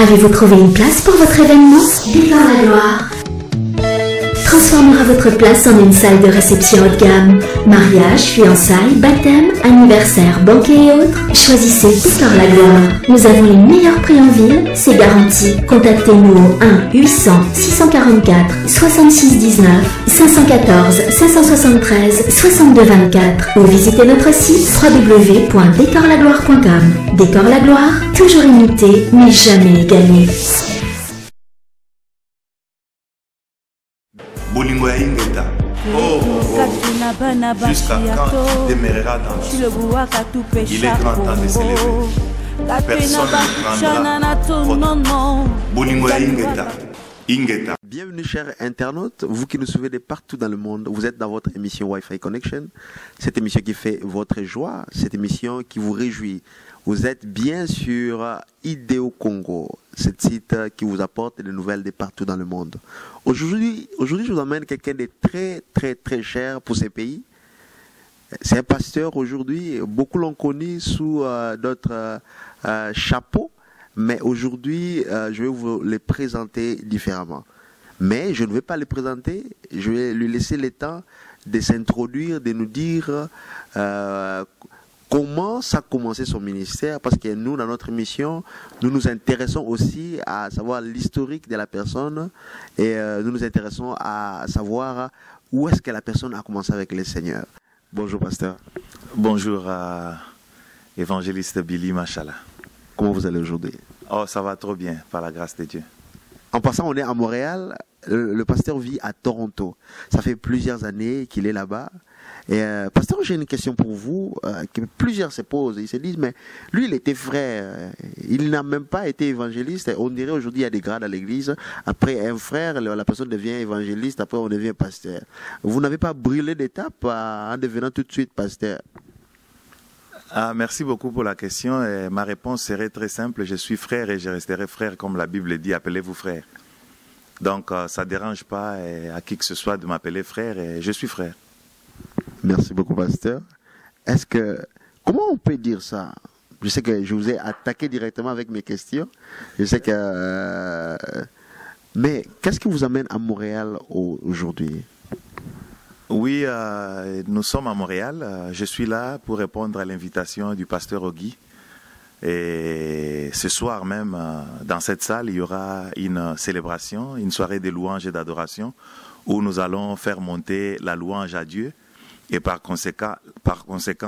Avez-vous trouvé une place pour votre événement? Décor la gloire transformera votre place en une salle de réception haut de gamme. Mariage, fiançailles, baptême, anniversaire, banquet et autres. Choisissez Décor la gloire. Nous avons les meilleurs prix en ville, c'est garanti. Contactez-nous au 1-800-644-6619, 514-573-6224 ou visitez notre site www.decorlagloire.com. Décor la gloire, toujours imité mais jamais égalé. Bolingo ya Ingeta. Jusqu'à quand tu demeureras dans le il est grand temps de s'élever. Personne ne prendra votre Bolingo ya Ingeta. Ingeta. Bienvenue chers internautes, vous qui nous suivez de partout dans le monde, vous êtes dans votre émission Wi-Fi Connection, cette émission qui fait votre joie, cette émission qui vous réjouit. Vous êtes bien sur Idéo Congo, ce site qui vous apporte des nouvelles de partout dans le monde. Aujourd'hui, je vous emmène quelqu'un de très cher pour ces pays. C'est un pasteur aujourd'hui, beaucoup l'ont connu sous d'autres chapeaux, mais aujourd'hui, je vais vous les présenter différemment. Mais je ne vais pas les présenter, je vais lui laisser le temps de s'introduire, de nous dire comment ça a commencé son ministère, parce que nous, dans notre mission, nous nous intéressons aussi à savoir l'historique de la personne et nous nous intéressons à savoir où est-ce que la personne a commencé avec le Seigneur. Bonjour, pasteur. Bonjour, évangéliste Billy Machala. Comment vous allez aujourd'hui? Oh, ça va trop bien, par la grâce de Dieu. En passant, on est à Montréal. Le pasteur vit à Toronto. Ça fait plusieurs années qu'il est là-bas. Et pasteur, j'ai une question pour vous que plusieurs se posent. Ils se disent, mais lui, il était frère. Il n'a même pas été évangéliste. On dirait aujourd'hui, il y a des grades à l'église. Après un frère, la personne devient évangéliste. Après, on devient pasteur. Vous n'avez pas brûlé d'étape en devenant tout de suite pasteur? Merci beaucoup pour la question. Et ma réponse serait très simple. Je suis frère et je resterai frère, comme la Bible dit. Appelez-vous frère. Donc, ça ne dérange pas à qui que ce soit de m'appeler frère. Et je suis frère. Merci beaucoup, pasteur. Comment on peut dire ça? Je sais que je vous ai attaqué directement avec mes questions. Je sais que... mais qu'est-ce qui vous amène à Montréal aujourd'hui? Oui, nous sommes à Montréal. Je suis là pour répondre à l'invitation du pasteur Ogui. Et ce soir même, dans cette salle, il y aura une célébration, une soirée de louanges et d'adoration, où nous allons faire monter la louange à Dieu. Et par conséquent,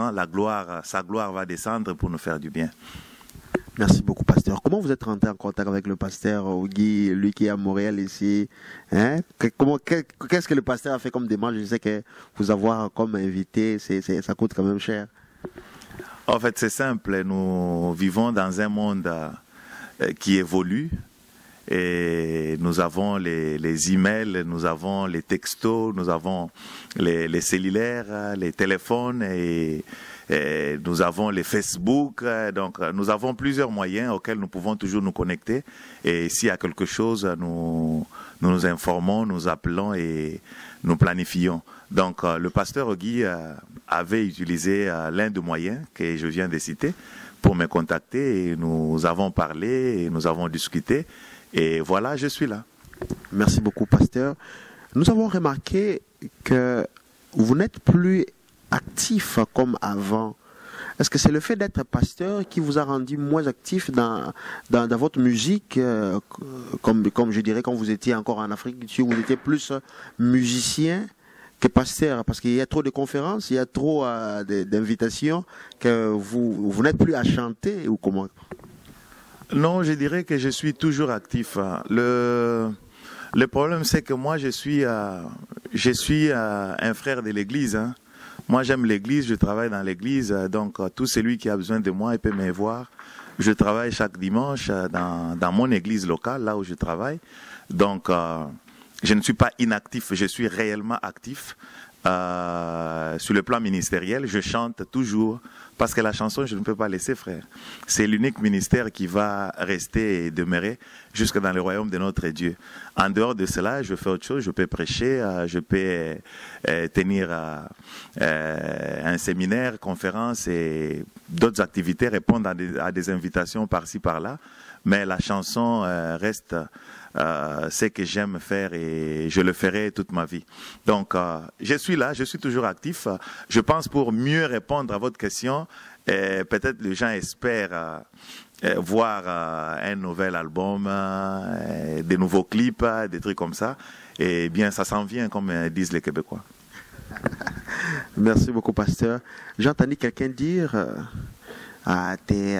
sa gloire va descendre pour nous faire du bien. Merci beaucoup, pasteur. Comment vous êtes rentré en contact avec le pasteur Ogui, lui qui est à Montréal ici? Qu'est-ce que le pasteur a fait comme démarche? Je sais que vous avoir comme invité, ça coûte quand même cher. En fait, c'est simple. Nous vivons dans un monde qui évolue. Et nous avons les emails, nous avons les textos, nous avons les cellulaires, les téléphones et nous avons les Facebook. Donc, nous avons plusieurs moyens auxquels nous pouvons toujours nous connecter. Et s'il y a quelque chose, nous nous informons, nous appelons et nous planifions. Donc, le pasteur Ogui avait utilisé l'un des moyens que je viens de citer pour me contacter. Et nous avons parlé et nous avons discuté. Et voilà, je suis là. Merci beaucoup, pasteur. Nous avons remarqué que vous n'êtes plus actif comme avant. Est-ce que c'est le fait d'être pasteur qui vous a rendu moins actif dans votre musique, comme je dirais quand vous étiez encore en Afrique du Sud, vous étiez plus musicien que pasteur? Parce qu'il y a trop de conférences, il y a trop d'invitations que vous n'êtes plus à chanter ou comment? Non, je dirais que je suis toujours actif. Le problème, c'est que moi, je suis un frère de l'Église. Moi, j'aime l'Église, je travaille dans l'Église. Donc, tout celui qui a besoin de moi, il peut me voir. Je travaille chaque dimanche dans mon église locale, là où je travaille. Donc, je ne suis pas inactif, je suis réellement actif. Sur le plan ministériel, je chante toujours. Parce que la chanson, je ne peux pas laisser, frère. C'est l'unique ministère qui va rester et demeurer jusque dans le royaume de notre Dieu. En dehors de cela, je fais autre chose. Je peux prêcher, je peux tenir un séminaire, conférence et d'autres activités, répondre à des invitations par-ci, par-là. mais la chanson reste ce que j'aime faire et je le ferai toute ma vie. Donc, je suis là, je suis toujours actif. Je pense pour mieux répondre à votre question, peut-être les gens espèrent voir un nouvel album, des nouveaux clips, des trucs comme ça. Et bien, ça s'en vient, comme disent les Québécois. Merci beaucoup, pasteur. J'ai entendu quelqu'un dire t'es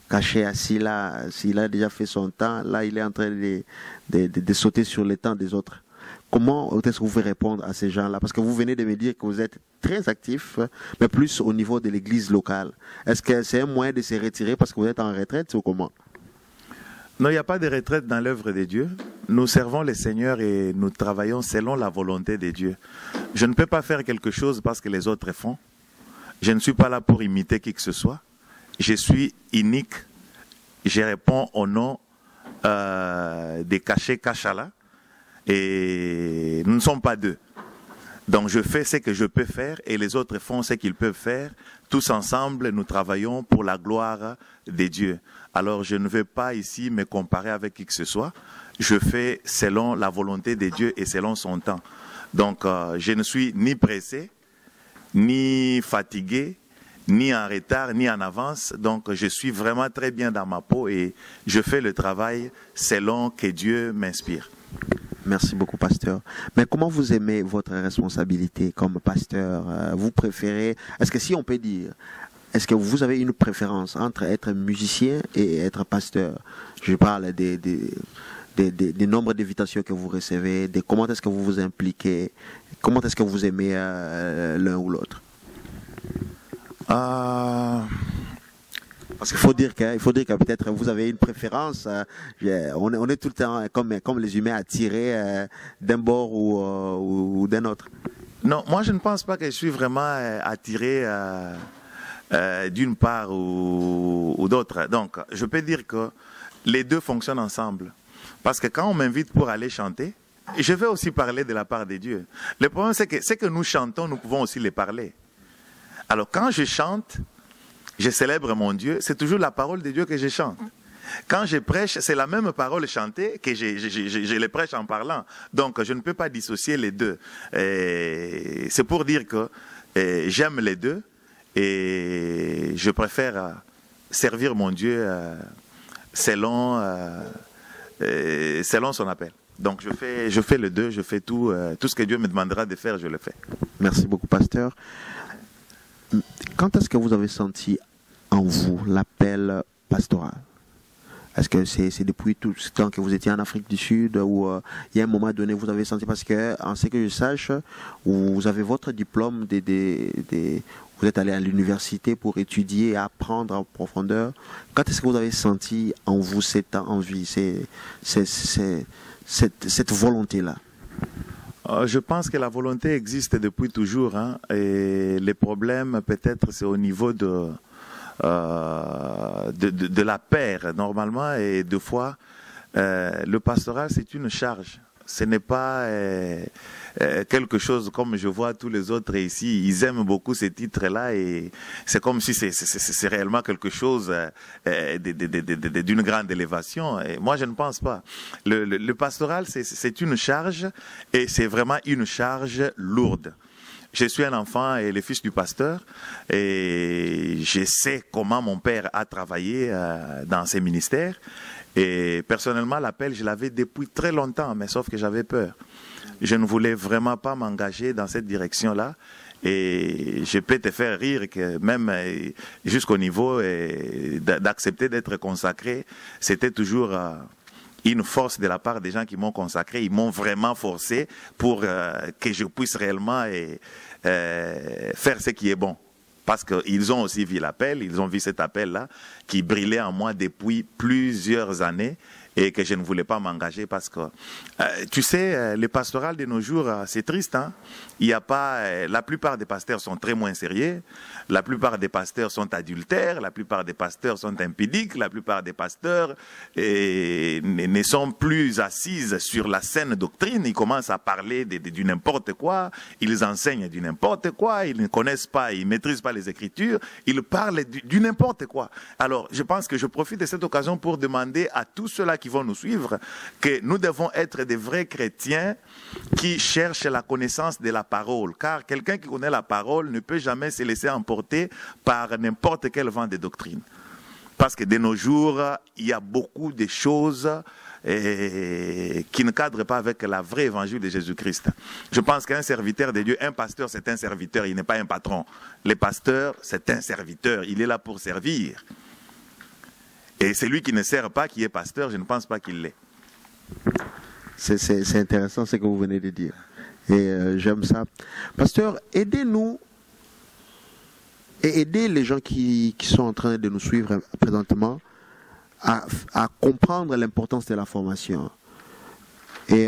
caché assis là, s'il a déjà fait son temps, là il est en train de sauter sur le temps des autres. Comment est-ce que vous pouvez répondre à ces gens-là? Parce que vous venez de me dire que vous êtes très actif, mais plus au niveau de l'église locale. Est-ce que c'est un moyen de se retirer parce que vous êtes en retraite ou comment? Non, il n'y a pas de retraite dans l'œuvre de Dieu. Nous servons le Seigneur et nous travaillons selon la volonté de Dieu. Je ne peux pas faire quelque chose parce que les autres font. Je ne suis pas là pour imiter qui que ce soit. Je suis unique. Je réponds au nom des cachets Kachala. Et nous ne sommes pas deux. Donc je fais ce que je peux faire et les autres font ce qu'ils peuvent faire. Tous ensemble, nous travaillons pour la gloire de Dieu. Alors je ne veux pas ici me comparer avec qui que ce soit. Je fais selon la volonté de Dieu et selon son temps. Donc je ne suis ni pressé, ni fatigué, ni en retard, ni en avance. Donc je suis vraiment très bien dans ma peau et je fais le travail selon que Dieu m'inspire. Merci beaucoup, pasteur. Mais comment vous aimez votre responsabilité comme pasteur? Vous préférez, est-ce que si on peut dire, est-ce que vous avez une préférence entre être musicien et être pasteur? Je parle des nombres d'invitations que vous recevez, de comment est-ce que vous vous impliquez, comment est-ce que vous aimez l'un ou l'autre? Parce qu'il faut dire que peut-être vous avez une préférence. On est tout le temps comme les humains attirés d'un bord ou d'un autre. Non, moi je ne pense pas que je suis vraiment attiré d'une part ou d'autre. Donc je peux dire que les deux fonctionnent ensemble. Parce que quand on m'invite pour aller chanter, je vais aussi parler de la part de Dieu. Le problème c'est que ce que nous chantons, nous pouvons aussi les parler. Alors quand je chante, je célèbre mon Dieu, c'est toujours la parole de Dieu que je chante. Quand je prêche, c'est la même parole chantée que je les prêche en parlant. Donc, je ne peux pas dissocier les deux. C'est pour dire que j'aime les deux et je préfère servir mon Dieu selon son appel. Donc, je fais les deux, je fais tout ce que Dieu me demandera de faire, je le fais. Merci beaucoup, pasteur. Quand est-ce que vous avez senti en vous l'appel pastoral? Est-ce que c'est depuis tout ce temps que vous étiez en Afrique du Sud ou il y a un moment donné vous avez senti, parce que en ce que je sache, vous avez votre diplôme, vous êtes allé à l'université pour étudier et apprendre en profondeur. Quand est-ce que vous avez senti en vous cette envie, cette volonté-là? Je pense que la volonté existe depuis toujours, hein, et les problèmes peut-être c'est au niveau de la paire normalement, et deux fois le pastoral c'est une charge. Ce n'est pas quelque chose comme je vois tous les autres ici, ils aiment beaucoup ces titres-là et c'est comme si c'est réellement quelque chose d'une grande élévation. Et moi, je ne pense pas. Le pastoral, c'est une charge et c'est vraiment une charge lourde. Je suis un enfant et le fils du pasteur et je sais comment mon père a travaillé dans ces ministères. Et personnellement, l'appel, je l'avais depuis très longtemps, mais sauf que j'avais peur. Je ne voulais vraiment pas m'engager dans cette direction-là. Et je peux te faire rire que même jusqu'au niveau d'accepter d'être consacré, c'était toujours une force de la part des gens qui m'ont consacré. Ils m'ont vraiment forcé pour que je puisse réellement faire ce qui est bon. Parce qu'ils ont aussi vu l'appel, ils ont vu cet appel-là qui brillait en moi depuis plusieurs années et que je ne voulais pas m'engager parce que, tu sais, les pastorales de nos jours, c'est triste. Hein? Il y a pas, la plupart des pasteurs sont très moins sérieux, la plupart des pasteurs sont adultères, la plupart des pasteurs sont impudiques, la plupart des pasteurs ne sont plus assises sur la saine doctrine, ils commencent à parler du n'importe quoi, ils enseignent du n'importe quoi, ils ne connaissent pas, ils ne maîtrisent pas les Écritures, ils parlent du n'importe quoi. Alors, je pense que je profite de cette occasion pour demander à tous ceux-là qui vont nous suivre que nous devons être des vrais chrétiens qui cherchent la connaissance de la parole. Car quelqu'un qui connaît la parole ne peut jamais se laisser emporter par n'importe quel vent de doctrine. Parce que de nos jours, il y a beaucoup de choses qui ne cadrent pas avec la vraie évangile de Jésus-Christ. Je pense qu'un serviteur de Dieu, un pasteur, c'est un serviteur, il n'est pas un patron. Le pasteur, c'est un serviteur, il est là pour servir. Et celui qui ne sert pas, qui est pasteur, je ne pense pas qu'il l'est. C'est intéressant ce que vous venez de dire. Et j'aime ça. Pasteur, aidez-nous et aidez les gens qui sont en train de nous suivre présentement à comprendre l'importance de la formation. Et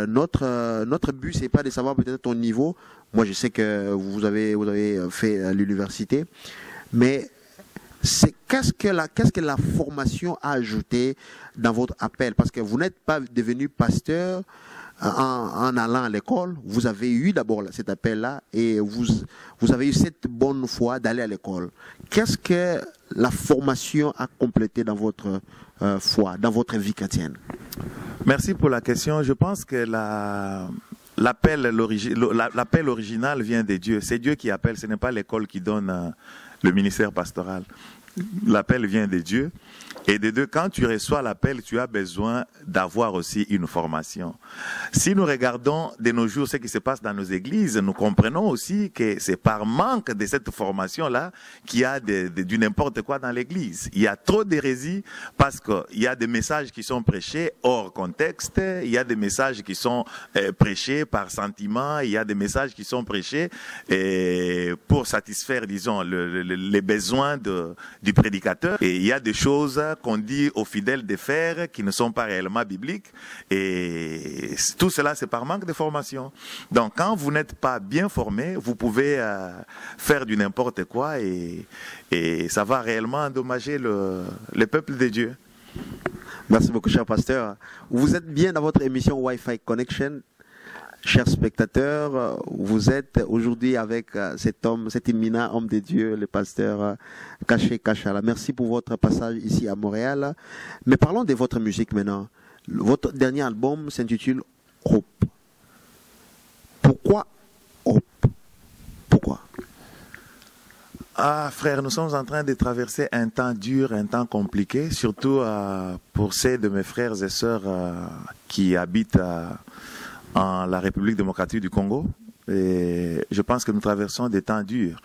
notre but, c'est pas de savoir peut-être ton niveau. Moi, je sais que vous avez fait l'université, mais qu'est-ce que la formation a ajouté dans votre appel? Parce que vous n'êtes pas devenu pasteur en allant à l'école. Vous avez eu d'abord cet appel-là et vous avez eu cette bonne foi d'aller à l'école. Qu'est-ce que la formation a complété dans votre foi, dans votre vie chrétienne? Merci pour la question. Je pense que l'appel original vient de Dieu. C'est Dieu qui appelle, ce n'est pas l'école qui donne le ministère pastoral. L'appel vient de Dieu. Et de deux, quand tu reçois l'appel, tu as besoin d'avoir aussi une formation. Si nous regardons de nos jours ce qui se passe dans nos églises, nous comprenons aussi que c'est par manque de cette formation-là qu'il y a du n'importe quoi dans l'église. Il y a trop d'hérésie parce qu'il y a des messages qui sont prêchés hors contexte, il y a des messages qui sont prêchés par sentiment, il y a des messages qui sont prêchés pour satisfaire, disons, les besoins du prédicateur. Et il y a des choses qu'on dit aux fidèles de faire qui ne sont pas réellement bibliques. Et tout cela, c'est par manque de formation. Donc, quand vous n'êtes pas bien formé, vous pouvez faire du n'importe quoi et ça va réellement endommager le peuple de Dieu. Merci beaucoup, cher pasteur. Vous êtes bien dans votre émission Wi-Fi Connection. Chers spectateurs, vous êtes aujourd'hui avec cet éminent homme de Dieu, le pasteur Caché Kachala. Merci pour votre passage ici à Montréal. Mais parlons de votre musique maintenant. Votre dernier album s'intitule Hope. Pourquoi Hope? Pourquoi? Ah frère, nous sommes en train de traverser un temps dur, un temps compliqué, surtout pour ceux de mes frères et sœurs qui habitent en la République démocratique du Congo. Et je pense que nous traversons des temps durs.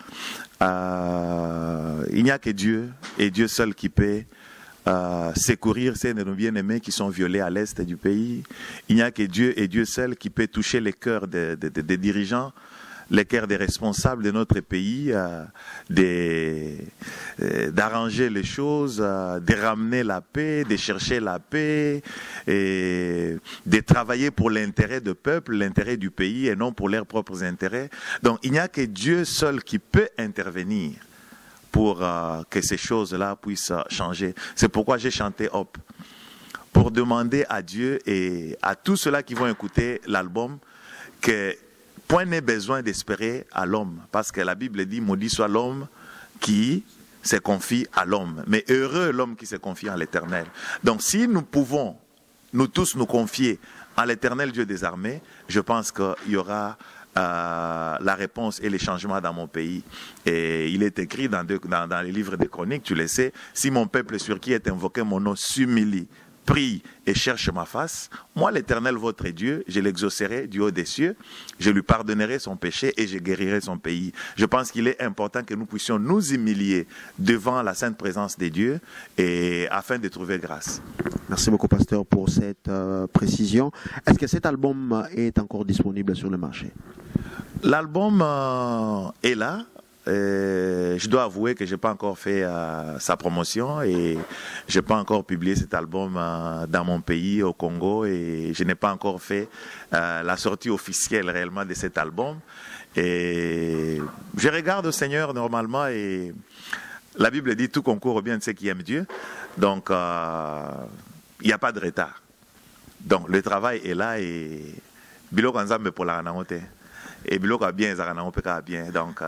Il n'y a que Dieu et Dieu seul qui peut secourir ces de nos bien-aimés qui sont violés à l'est du pays. Il n'y a que Dieu et Dieu seul qui peut toucher les cœurs des dirigeants, les cœurs des responsables de notre pays, d'arranger les choses, de ramener la paix, de chercher la paix, et de travailler pour l'intérêt du peuple, l'intérêt du pays et non pour leurs propres intérêts. Donc il n'y a que Dieu seul qui peut intervenir pour que ces choses-là puissent changer. C'est pourquoi j'ai chanté Hop, pour demander à Dieu et à tous ceux-là qui vont écouter l'album que point n'est besoin d'espérer à l'homme, parce que la Bible dit, maudit soit l'homme qui se confie à l'homme, mais heureux l'homme qui se confie en l'Éternel. Donc si nous pouvons, nous tous, nous confier en l'Éternel Dieu des armées, je pense qu'il y aura la réponse et les changements dans mon pays. Et il est écrit dans les livres des chroniques, tu le sais, si mon peuple sur qui est invoqué mon nom s'humilie, prie et cherche ma face, moi l'Éternel votre Dieu, je l'exaucerai du haut des cieux, je lui pardonnerai son péché et je guérirai son pays. Je pense qu'il est important que nous puissions nous humilier devant la sainte présence de Dieu et afin de trouver grâce. Merci beaucoup pasteur pour cette précision. Est-ce que cet album est encore disponible sur le marché? L'album est là. je dois avouer que je n'ai pas encore fait sa promotion et je n'ai pas encore publié cet album dans mon pays, au Congo, et je n'ai pas encore fait la sortie officielle réellement de cet album. Et je regarde au Seigneur normalement et la Bible dit tout concourt au bien de ceux qui aiment Dieu. Donc, il n'y a pas de retard. Donc, le travail est là et biloko nzambe pour la ranamote. Et biloko a bien, bien. Donc,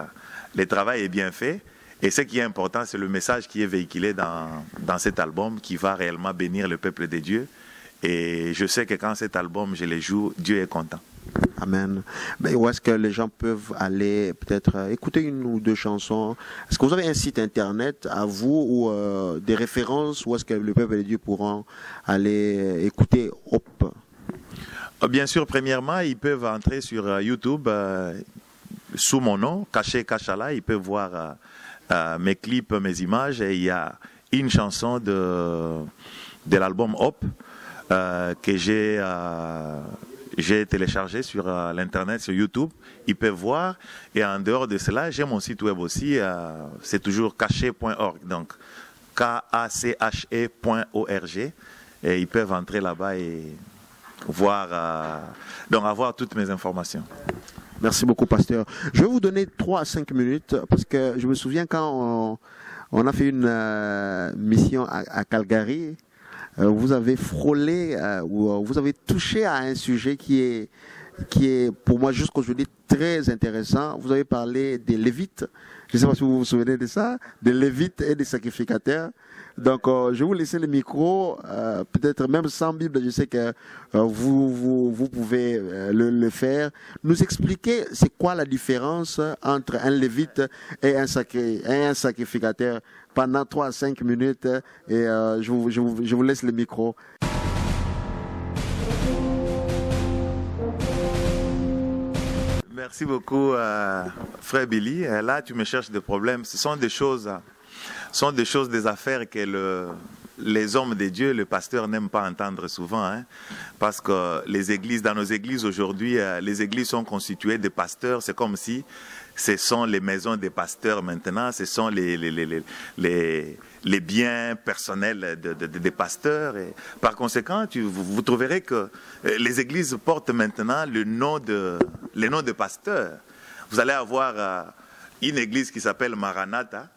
le travail est bien fait. Et ce qui est important, c'est le message qui est véhiculé dans cet album qui va réellement bénir le peuple de Dieu. Et je sais que quand cet album, je le joue, Dieu est content. Amen. Mais où est-ce que les gens peuvent aller peut-être écouter une ou deux chansons? Est-ce que vous avez un site internet à vous ou des références où est-ce que le peuple de Dieu pourra aller écouter Hope? Bien sûr, premièrement, ils peuvent entrer sur YouTube sous mon nom, Caché Kachala. Ils peuvent voir mes clips, mes images. Et il y a une chanson de l'album Hope que j'ai téléchargé sur l'internet, sur YouTube. Ils peuvent voir. Et en dehors de cela, j'ai mon site web aussi. C'est toujours caché.org. Donc, kache.org. Et ils peuvent entrer là-bas et voir, donc avoir toutes mes informations. Merci beaucoup, pasteur. Je vais vous donner 3 à 5 minutes parce que je me souviens quand on a fait une mission à Calgary, vous avez frôlé ou vous avez touché à un sujet qui est pour moi jusqu'aujourd'hui très intéressant. Vous avez parlé des Lévites. Je ne sais pas si vous vous souvenez de ça, des Lévites et des sacrificateurs. Donc, je vais vous laisser le micro, peut-être même sans Bible, je sais que vous pouvez le faire. Nous expliquer c'est quoi la différence entre un Lévite et un sacrificateur pendant 3 à 5 minutes. Et je vous laisse le micro. Merci beaucoup, frère Billy. Là, tu me cherches des problèmes. Ce sont des choses... des affaires que les hommes de Dieu, le pasteur n'aime pas entendre souvent, hein, parce que dans nos églises aujourd'hui, les églises sont constituées de pasteurs. C'est comme si ce sont les maisons des pasteurs maintenant, ce sont les biens personnels des pasteurs. Et par conséquent, vous trouverez que les églises portent maintenant le nom de pasteur. Vous allez avoir une église qui s'appelle Maranatha.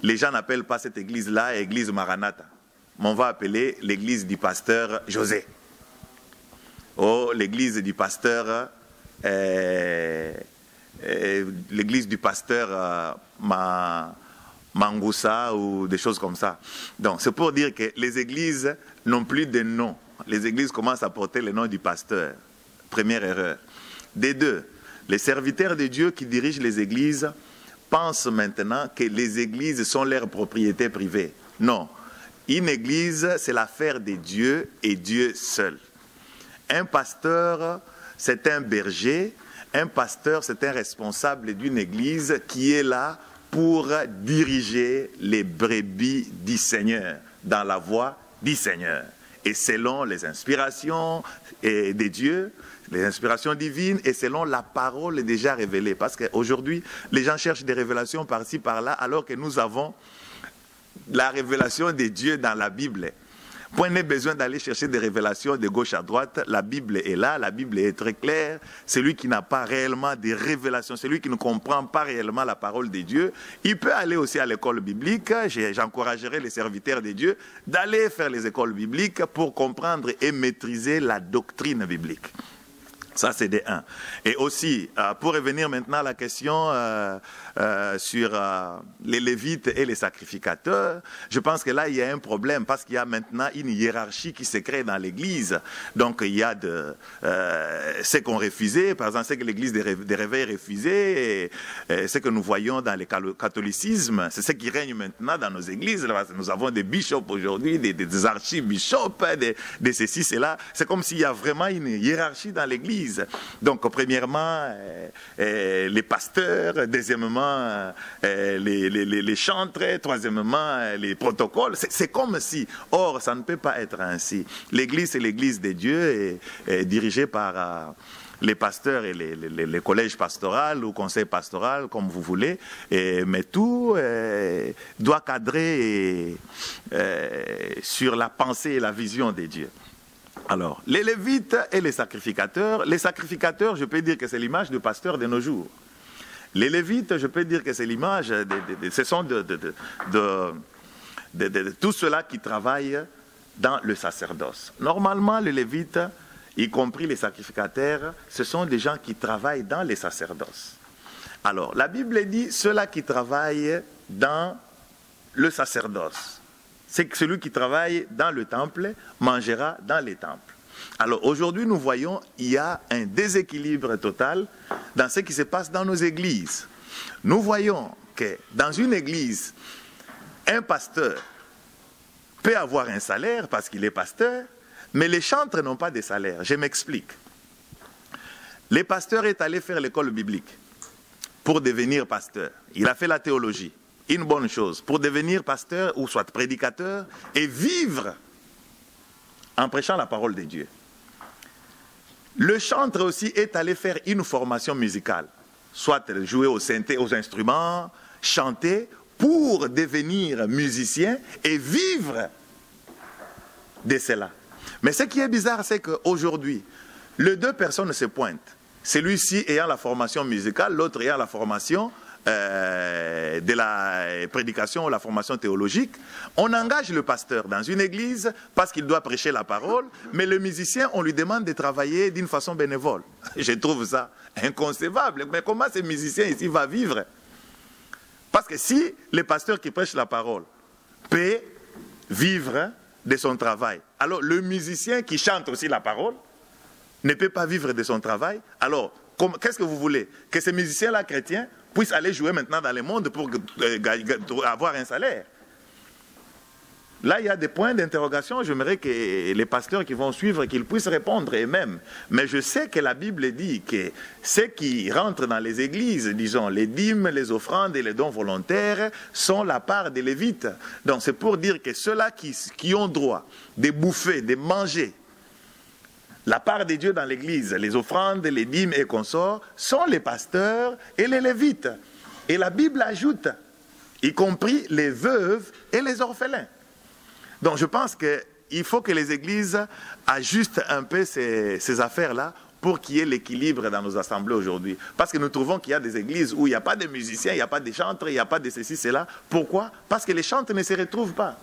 Les gens n'appellent pas cette église-là église Maranatha. Mais on va appeler l'église du pasteur José. Ou l'église du pasteur... l'église du pasteur Mangoussa ou des choses comme ça. Donc, c'est pour dire que les églises n'ont plus de nom. Les églises commencent à porter le nom du pasteur. Première erreur. Des deux, les serviteurs de Dieu qui dirigent les églises pensent maintenant que les églises sont leur propriété privée. Non. Une église, c'est l'affaire de Dieu et Dieu seul. Un pasteur, c'est un berger. Un pasteur, c'est un responsable d'une église qui est là pour diriger les brebis du Seigneur, dans la voie du Seigneur. Et selon les inspirations de Dieu, les inspirations divines, et selon la parole déjà révélée. Parce qu'aujourd'hui, les gens cherchent des révélations par-ci, par-là, alors que nous avons la révélation de Dieu dans la Bible. Point n'est besoin d'aller chercher des révélations de gauche à droite. La Bible est là, la Bible est très claire. Celui qui n'a pas réellement des révélations, celui qui ne comprend pas réellement la parole de Dieu, il peut aller aussi à l'école biblique. J'encouragerai les serviteurs de Dieu d'aller faire les écoles bibliques pour comprendre et maîtriser la doctrine biblique. Ça, c'est des 1. Et aussi, pour revenir maintenant à la question sur les Lévites et les sacrificateurs, je pense que là, il y a un problème parce qu'il y a maintenant une hiérarchie qui se crée dans l'Église. Donc, il y a ceux qui ont refusé, par exemple, ceux que l'Église des réveils refusé, et ce que nous voyons dans le catholicisme, c'est ce qui règne maintenant dans nos églises. Nous avons des bishops aujourd'hui, des archibishops, de ceci, cela. C'est comme s'il y a vraiment une hiérarchie dans l'Église. Donc, premièrement, les pasteurs, deuxièmement, les chantres, troisièmement, les protocoles. C'est comme si, or, ça ne peut pas être ainsi. L'Église, c'est l'Église de Dieu et dirigée par les pasteurs et les collèges pastoraux ou conseils pastoraux, comme vous voulez, mais tout doit cadrer sur la pensée et la vision de Dieu. Alors, les Lévites et les sacrificateurs, je peux dire que c'est l'image du pasteur de nos jours. Les Lévites, je peux dire que c'est l'image, ce sont de tout cela qui travaille dans le sacerdoce. Normalement, les Lévites, y compris les sacrificateurs, ce sont des gens qui travaillent dans les sacerdoces. Alors, la Bible dit, ceux-là qui travaillent dans le sacerdoce, c'est que celui qui travaille dans le temple mangera dans les temples. Alors, aujourd'hui, nous voyons, il y a un déséquilibre total dans ce qui se passe dans nos églises. Nous voyons que dans une église, un pasteur peut avoir un salaire parce qu'il est pasteur, mais les chantres n'ont pas de salaire. Je m'explique. Le pasteur est allé faire l'école biblique pour devenir pasteur. Il a fait la théologie, une bonne chose, pour devenir pasteur ou soit prédicateur et vivre en prêchant la parole de Dieu. Le chantre aussi est allé faire une formation musicale, soit jouer au synthé, aux instruments, chanter, pour devenir musicien et vivre de cela. Mais ce qui est bizarre, c'est qu'aujourd'hui, les deux personnes se pointent. Celui-ci ayant la formation musicale, l'autre ayant la formation de la prédication ou la formation théologique. On engage le pasteur dans une église parce qu'il doit prêcher la parole, mais le musicien, on lui demande de travailler d'une façon bénévole. Je trouve ça inconcevable. Mais comment ce musicien ici va vivre? Parce que si le pasteur qui prêche la parole peut vivre de son travail, alors le musicien qui chante aussi la parole ne peut pas vivre de son travail. Alors, qu'est-ce que vous voulez? Que ces musiciens-là chrétiens puissent aller jouer maintenant dans le monde pour avoir un salaire? Là, il y a des points d'interrogation. J'aimerais que les pasteurs qui vont suivre, qu'ils puissent répondre eux-mêmes. Mais je sais que la Bible dit que ceux qui rentrent dans les églises, disons, les dîmes, les offrandes et les dons volontaires, sont la part des Lévites. Donc, c'est pour dire que ceux-là qui ont droit de bouffer, de manger, la part de Dieu dans l'église, les offrandes, les dîmes et consorts, sont les pasteurs et les Lévites. Et la Bible ajoute, y compris les veuves et les orphelins. Donc je pense qu'il faut que les églises ajustent un peu ces affaires-là pour qu'il y ait l'équilibre dans nos assemblées aujourd'hui. Parce que nous trouvons qu'il y a des églises où il n'y a pas de musiciens, il n'y a pas de chantres, il n'y a pas de ceci, cela. Pourquoi? Parce que les chantres ne se retrouvent pas.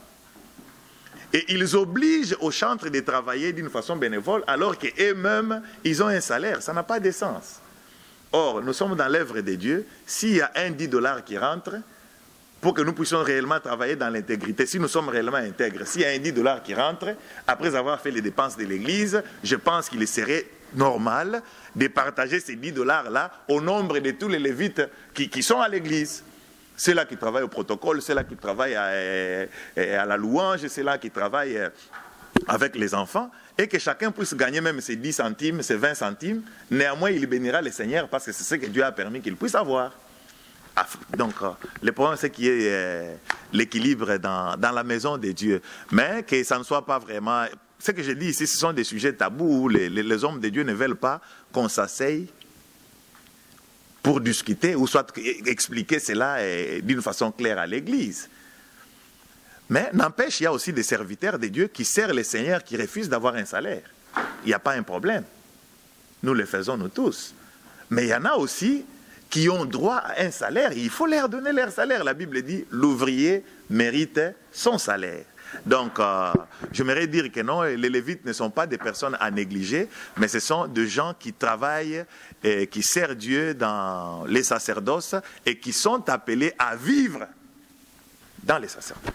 Et ils obligent aux chantres de travailler d'une façon bénévole alors qu'eux-mêmes, ils ont un salaire. Ça n'a pas de sens. Or, nous sommes dans l'œuvre de Dieu. S'il y a un $10 qui rentre, pour que nous puissions réellement travailler dans l'intégrité, si nous sommes réellement intègres, s'il y a un $10 qui rentre, après avoir fait les dépenses de l'Église, je pense qu'il serait normal de partager ces $10-là au nombre de tous les Lévites qui sont à l'Église. Ceux-là qui travaillent au protocole, ceux-là qui travaillent à la louange, ceux-là qui travaillent avec les enfants, et que chacun puisse gagner même ses 10 centimes, ses 20 centimes. Néanmoins, il bénira le Seigneur parce que c'est ce que Dieu a permis qu'il puisse avoir. Donc, le problème, c'est qu'il y ait l'équilibre dans la maison de Dieu. Mais que ça ne soit pas vraiment... Ce que je dis ici, ce sont des sujets tabous où les hommes de Dieu ne veulent pas qu'on s'asseye pour discuter ou soit expliquer cela d'une façon claire à l'Église. Mais n'empêche, il y a aussi des serviteurs de Dieu qui servent les seigneurs qui refusent d'avoir un salaire. Il n'y a pas un problème. Nous le faisons, nous tous. Mais il y en a aussi qui ont droit à un salaire. Il faut leur donner leur salaire. La Bible dit, l'ouvrier mérite son salaire. Donc, j'aimerais dire que non, les Lévites ne sont pas des personnes à négliger, mais ce sont des gens qui travaillent et qui servent Dieu dans les sacerdoces et qui sont appelés à vivre dans les sacerdoces.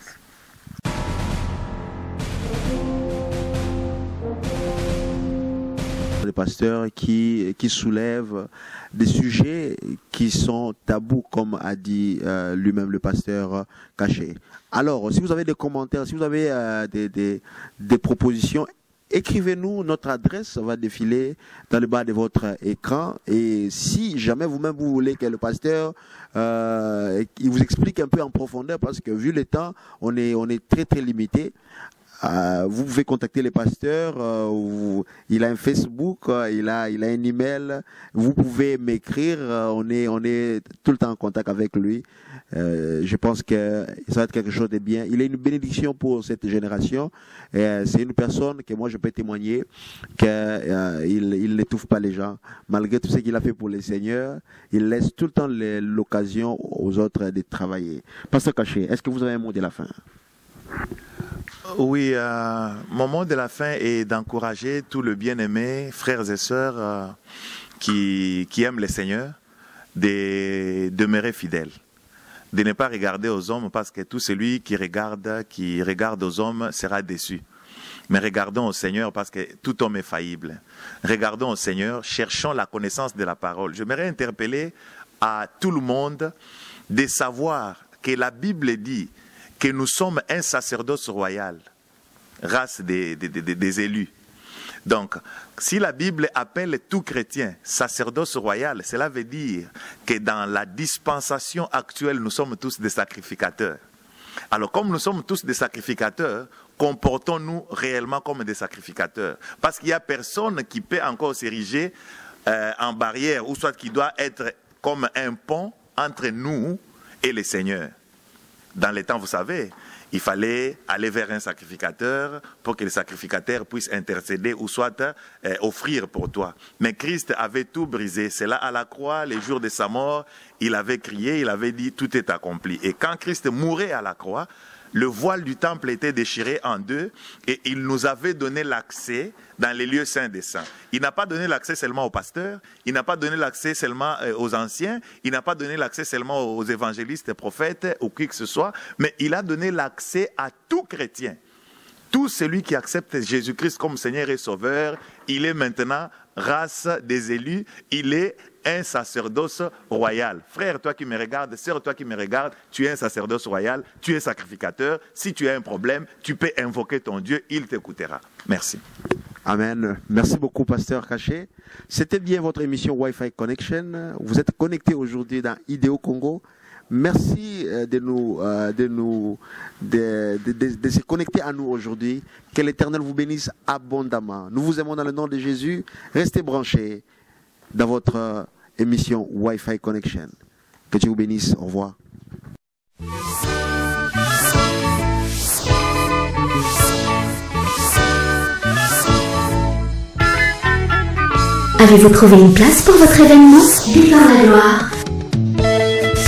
Les pasteurs qui soulèvent des sujets qui sont tabous, comme a dit lui-même le pasteur Caché. Alors, si vous avez des commentaires, si vous avez des propositions, écrivez-nous, notre adresse va défiler dans le bas de votre écran. Et si jamais vous-même vous voulez que le pasteur il vous explique un peu en profondeur, parce que vu le temps, on est très très limité. vous pouvez contacter les pasteurs, il a un Facebook, il a un email, vous pouvez m'écrire, on est tout le temps en contact avec lui. Je pense que ça va être quelque chose de bien. Il est une bénédiction pour cette génération. C'est une personne que moi je peux témoigner qu'il n'étouffe pas les gens. Malgré tout ce qu'il a fait pour les seigneurs, il laisse tout le temps l'occasion aux autres de travailler. Pasteur Caché, est-ce que vous avez un mot de la fin? Oui, mon mot de la fin est d'encourager tous les bien-aimés, frères et sœurs qui aiment le Seigneur, de demeurer fidèles. De ne pas regarder aux hommes, parce que tout celui qui regarde aux hommes sera déçu. Mais regardons au Seigneur, parce que tout homme est faillible. Regardons au Seigneur, cherchons la connaissance de la parole. J'aimerais interpeller à tout le monde de savoir que la Bible dit que nous sommes un sacerdoce royal, race des élus. Donc, si la Bible appelle tout chrétien sacerdoce royal, cela veut dire que dans la dispensation actuelle, nous sommes tous des sacrificateurs. Alors, comme nous sommes tous des sacrificateurs, comportons-nous réellement comme des sacrificateurs. Parce qu'il n'y a personne qui peut encore s'ériger en barrière, ou soit qui doit être comme un pont entre nous et le Seigneur. Dans les temps, vous savez, il fallait aller vers un sacrificateur pour que le sacrificateur puisse intercéder ou soit offrir pour toi. Mais Christ avait tout brisé. C'est là à la croix, les jours de sa mort, il avait crié, il avait dit tout est accompli. Et quand Christ mourait à la croix, le voile du temple était déchiré en deux et il nous avait donné l'accès dans les lieux saints des saints. Il n'a pas donné l'accès seulement aux pasteurs, il n'a pas donné l'accès seulement aux anciens, il n'a pas donné l'accès seulement aux évangélistes, prophètes ou qui que ce soit, mais il a donné l'accès à tout chrétien. Tout celui qui accepte Jésus-Christ comme Seigneur et Sauveur, il est maintenant race des élus, il est un sacerdoce royal. Frère, toi qui me regardes, sœur, toi qui me regardes, tu es un sacerdoce royal, tu es sacrificateur. Si tu as un problème, tu peux invoquer ton Dieu, il t'écoutera. Merci. Amen. Merci beaucoup, Pasteur Caché. C'était bien votre émission Wi-Fi Connection. Vous êtes connectés aujourd'hui dans Idéo Congo. Merci de se connecter à nous aujourd'hui. Que l'Éternel vous bénisse abondamment. Nous vous aimons dans le nom de Jésus. Restez branchés dans votre émission Wi-Fi Connection. Que Dieu vous bénisse. Au revoir. Avez-vous trouvé une place pour votre événement? Décor la gloire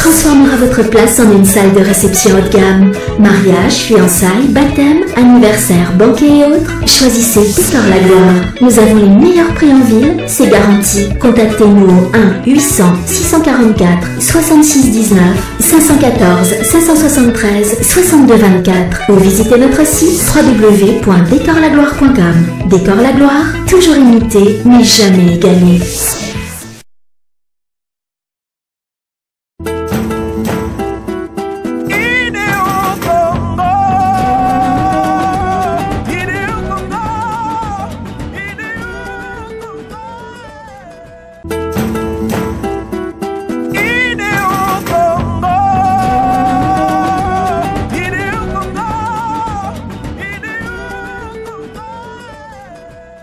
transformera votre place en une salle de réception haut de gamme. Mariage, fiançailles, baptême, anniversaire, banquet et autres. Choisissez Décor la gloire. Nous avons les meilleurs prix en ville, c'est garanti. Contactez-nous au 1 800 644 66 19 514 573 62 24 ou visitez notre site www.decorlagloire.com. Décor la gloire, toujours imité mais jamais égalé.